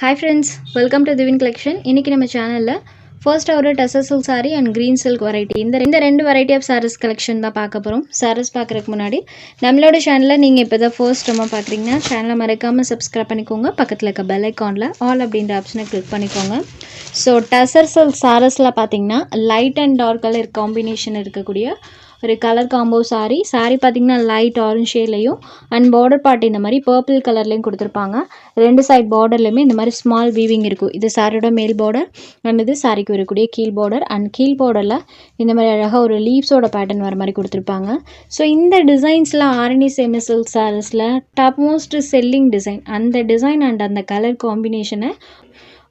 Hi friends, welcome to Divin Collection. இன்னைக்கு நம்ம சேனல்ல ஃபர்ஸ்ட் ஒரு tussar silk saree and green silk variety இந்த ரெண்டு variety of sarees collection தான் பார்க்க போறோம். sarees பார்க்கறதுக்கு முன்னாடி நம்மளோட சேனலை நீங்க இப்போதான் ஃபர்ஸ்ட் டைம் பார்க்குறீங்கன்னா சேனலை மறக்காம subscribe பண்ணிக்கோங்க. பக்கத்துல இருக்க bell iconல all அப்படின்ற ஆப்ஷனை click பண்ணிக்கோங்க. ஸோ டசர் சில்க் sareesல பார்த்தீங்கன்னா light and dark colour combination இருக்கக்கூடிய ஒரு கலர் காம்போ saree பார்த்தீங்கன்னா லைட் ஆரஞ்சு ஷேட்லையும் அண்ட் பார்டர் பார்ட் இந்த மாதிரி பர்பிள் கலர்லையும் கொடுத்துருப்பாங்க. ரெண்டு சைட் பார்டர்லையுமே இந்த மாதிரி ஸ்மால் வீவிங் இருக்கும். இது சாரியோட மேல் பார்டர் அண்ட் இது சாரிக்கு வரக்கூடிய கீழ் பார்டர் அண்ட் கீழ் பார்டரில் இந்த மாதிரி அழகாக ஒரு லீவ்ஸோட பேட்டர்ன் வர மாதிரி கொடுத்துருப்பாங்க. ஸோ இந்த டிசைன்ஸில் ஆரணி செமி சில்க் சாரீஸில் டாப் மோஸ்ட் செல்லிங் டிசைன் அந்த டிசைன் அண்ட் அந்த கலர் காம்பினேஷனை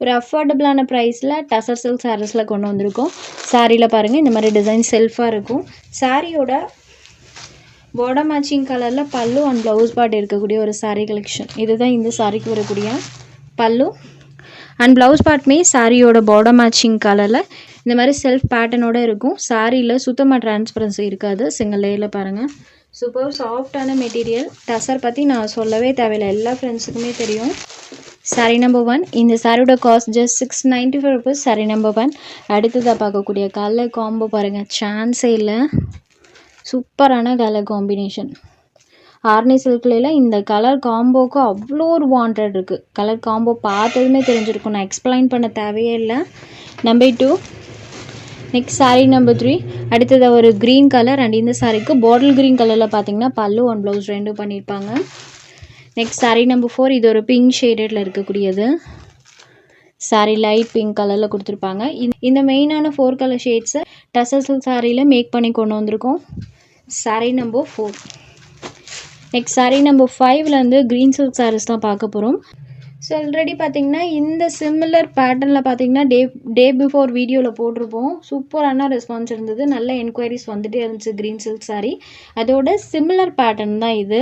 ஒரு அஃபோர்டபுளான ப்ரைஸில் டசர் சில்க் சாரீஸில் கொண்டு வந்திருக்கோம். சாரியில் பாருங்கள் இந்த மாதிரி டிசைன் செல்ஃபாக இருக்கும். சாரியோட பார்டர் மேட்சிங் கலரில் பல்லு அண்ட் ப்ளவுஸ் பார்ட் இருக்கக்கூடிய ஒரு சாரீ கலெக்ஷன். இதுதான் இந்த சாரிக்கு வரக்கூடிய பல்லு அண்ட் ப்ளவுஸ் பார்ட்மே சாரியோட பார்டர் மேட்சிங் கலரில் இந்த மாதிரி செல்ஃப் பேட்டர்னோடு இருக்கும். சாரியில் சுத்தமாக டிரான்ஸ்பரன்சி இருக்காது. சிங்கிள் லேயரில் பாருங்கள், சூப்பர் சாஃப்டான மெட்டீரியல். டசர் பற்றி நான் சொல்லவே தேவையில்லை, எல்லா ஃப்ரெண்ட்ஸுக்குமே தெரியும். சாரீ நம்பர் 1, இந்த சாரியோட cost just 695 rupees. Sari number 1. அடுத்ததாக பார்க்கக்கூடிய கலர் காம்போ பாருங்கள், சான்ஸே இல்லை, சூப்பரான கலர் காம்பினேஷன். ஆர்னி சில்க்ல இந்த கலர் காம்போக்கு அவ்வளோ ஒரு வாண்டட் இருக்குது. கலர் காம்போ பார்த்ததுமே தெரிஞ்சிருக்கும், நான் எக்ஸ்பிளைன் பண்ண தேவையே இல்லை. நம்பர் 2. Next sari number 3. அடுத்ததாக ஒரு க்ரீன் கலர் அண்ட் இந்த சாரிக்கு பாட்டில் க்ரீன் கலரில் பார்த்தீங்கன்னா பல்லு அண்ட் ப்ளவுஸ் ரெண்டும் பண்ணியிருப்பாங்க. Next sari number 4. இது ஒரு பிங்க் ஷேடடில் இருக்கக்கூடியது. சாரீ லைட் பிங்க் கலரில் கொடுத்துருப்பாங்க. இந்த மெயினான 4 கலர் ஷேட்ஸை டசர் சில்க் சாரியில் மேக் பண்ணி கொண்டு வந்திருக்கோம். Sari number 4. Next sari number 5லேருந்து க்ரீன் சில்க் சாரீஸ் தான் பார்க்க போகிறோம். ஸோ ஆல்ரெடி பார்த்திங்கன்னா இந்த சிமிலர் பேட்டர்னில் பார்த்திங்கன்னா டே பிஃபோர் வீடியோவில் போட்டிருப்போம். சூப்பரான ரெஸ்பான்ஸ் இருந்தது, நல்ல என்கொயரிஸ் வந்துகிட்டே இருந்துச்சு க்ரீன் சில்க் சாரீ. அதோட சிமிலர் பேட்டர்ன் தான் இது.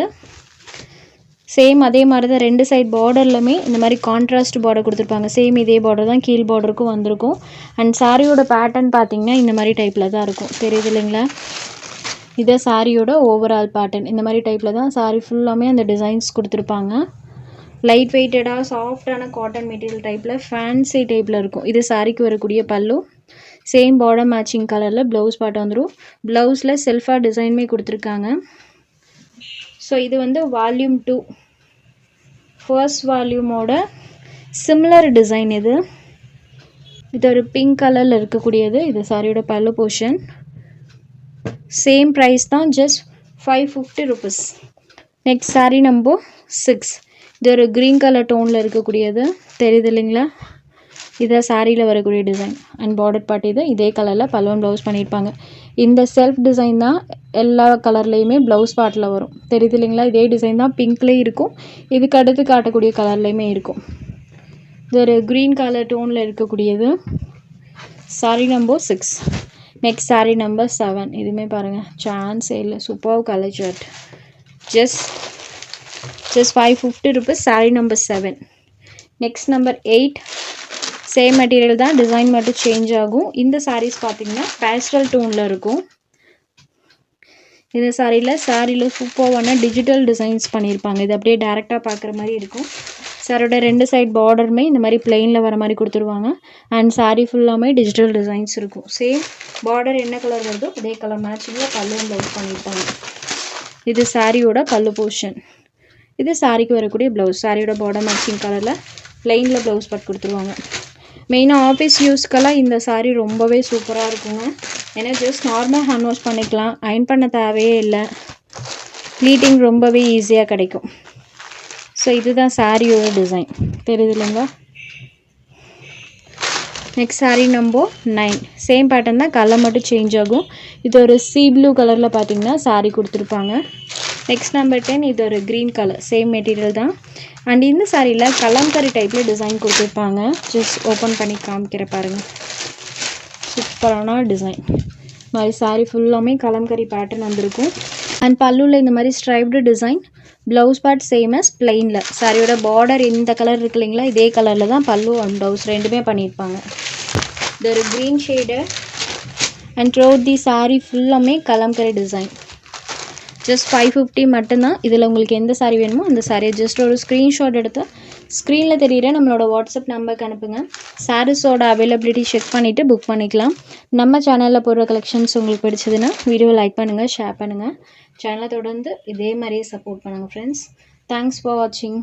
சேம் அதே மாதிரி தான் ரெண்டு சைட் பார்டர்லையுமே இந்த மாதிரி கான்ட்ராஸ்ட் பார்டர் கொடுத்துருப்பாங்க. சேம் இதே பார்டர் தான் கீழ் பார்டருக்கும் வந்திருக்கும். அண்ட் சாரியோட பேட்டர்ன் பார்த்திங்கன்னா இந்த மாதிரி டைப்பில் தான் இருக்கும், தெரியுது இல்லைங்களா? இதே சாரியோட ஓவரால் பேட்டர்ன் இந்த மாதிரி டைப்பில் தான் சாரி ஃபுல்லாமே அந்த டிசைன்ஸ் கொடுத்துருப்பாங்க. லைட் வெயிட்டடாக சாஃப்டான காட்டன் மெட்டீரியல் டைப்பில் ஃபேன்சி டைப்பில் இருக்கும். இது சாரிக்கு வரக்கூடிய பல்லு. சேம் பார்டர் மேட்சிங் கலரில் ப்ளவுஸ் பார்ட் வந்துடும். ப்ளவுஸில் செல்ஃபாக டிசைனுமே கொடுத்துருக்காங்க. ஸோ இது வந்து வால்யூம் 2 ஃபர்ஸ்ட் வால்யூமோட சிமிலர் டிசைன். இது ஒரு பிங்க் கலரில் இருக்கக்கூடியது. இது சாரியோட பல்லு போர்ஷன். சேம் ப்ரைஸ் தான், just 550 rupees. Next sari number 6. இது ஒரு க்ரீன் கலர் டோனில் இருக்கக்கூடியது, தெரியுது இல்லைங்களா? இதை சாரியில் வரக்கூடிய டிசைன் அண்ட் பார்டர் பார்ட் இதே கலரில் பல்லுவன் ப்ளவுஸ் பண்ணியிருப்பாங்க. இந்த செல்ஃப் டிசைன் தான் எல்லா கலர்லேயுமே ப்ளவுஸ் பார்ட்டில் வரும், தெரியுது இல்லைங்களா? இதே டிசைன் தான் பிங்க்லேயும் இருக்கும், இதுக்கு அடுத்து காட்டக்கூடிய கலர்லேயுமே இருக்கும். இது ஒரு க்ரீன் கலர் டோனில் இருக்கக்கூடியது sari number 6. Next sari number 7. இதுவுமே பாருங்கள், சான்ஸே இல்லை, super colour chart. Just 550 rupees. Sari number 7. Next number 8. Same material தான், டிசைன் மட்டும் சேஞ்ச் ஆகும். இந்த சாரீஸ் பார்த்தீங்கன்னா பேஸ்டல் டோனில் இருக்கும். இந்த சாரியில் சூப்பரான டிஜிட்டல் டிசைன்ஸ் பண்ணியிருப்பாங்க. இது அப்படியே டேரெக்டாக பார்க்குற மாதிரி இருக்கும். சாரோட ரெண்டு சைட் பார்டருமே இந்த மாதிரி பிளெயினில் வர மாதிரி கொடுத்துருவாங்க. அண்ட் சாரீ ஃபுல்லாமே டிஜிட்டல் டிசைன்ஸ் இருக்கும். சேம் பார்டர் என்ன கலர் வருதோ அதே கலர் மேட்சிங்கில் பல்லுவும் ப்ளவுஸ் பண்ணியிருப்பாங்க. இது சாரியோட பல்லு போர்ஷன். இது சாரிக்கு வரக்கூடிய ப்ளவுஸ். சாரியோட பார்டர் மேட்சிங் கலரில் பிளெயினில் ப்ளவுஸ் பார்ட் கொடுத்துருவாங்க. மெயினாக ஆஃபீஸ் யூஸ்க்கெல்லாம் இந்த சாரீ ரொம்பவே சூப்பராக இருக்குங்க. ஏன்னா ஜஸ்ட் நார்மல் ஹேண்ட் வாஷ் பண்ணிக்கலாம், அயன் பண்ண தேவையே இல்லை, ப்ளீட்டிங் ரொம்பவே ஈஸியாக கிடைக்கும். ஸோ இதுதான் சாரியோட டிசைன், தெரியுது இல்லைங்களா? Next sari number 9. Same pattern தான், கலர் மட்டும் சேஞ்ச் ஆகும். இது ஒரு சீ ப்ளூ கலரில் பார்த்தீங்கன்னா சாரீ கொடுத்துருப்பாங்க. Next number 10. இது ஒரு க்ரீன் கலர், சேம் மெட்டீரியல் தான். அண்ட் இந்த சாரியில் கலம்கரி டைப்பில் டிசைன் கொடுத்துருப்பாங்க. ஜஸ்ட் ஓப்பன் பண்ணி காமிக்கிற பாருங்கள், சூப்பரான டிசைன். மாதிரி சாரீ ஃபுல்லாமே கலம்கரி பேட்டர்ன் வந்திருக்கும். அண்ட் பல்லுவில் இந்த மாதிரி striped design. Blouse part same as பிளெயினில். சாரியோட பார்டர் இந்த கலர் இருக்கு இல்லைங்களா, இதே கலரில் தான் பல்லு அண்ட் ப்ளவுஸ் ரெண்டுமே பண்ணியிருப்பாங்க. இது ஒரு க்ரீன் ஷேடு அண்ட் த்ரோட் தி சாரீ ஃபுல்லாமே கலம்கரி டிசைன். ஜஸ்ட் 550 மட்டும்தான். இதில் உங்களுக்கு எந்த சாரீ வேணுமோ அந்த சாரியை ஜஸ்ட் ஒரு ஸ்க்ரீன்ஷாட் எடுத்து ஸ்க்ரீனில் தெரிகிற நம்மளோட வாட்ஸ்அப் நம்பருக்கு அனுப்புங்க. சாரீஸோட அவைலபிலிட்டி செக் பண்ணிவிட்டு புக் பண்ணிக்கலாம். நம்ம சேனலில் போடுற கலெக்ஷன்ஸ் உங்களுக்கு பிடிச்சதுன்னா வீடியோ லைக் பண்ணுங்கள், ஷேர் பண்ணுங்கள். சேனலை தொடர்ந்து இதே மாதிரியே சப்போர்ட் பண்ணுங்கள் ஃப்ரெண்ட்ஸ். தேங்க்ஸ் ஃபார் வாட்சிங்.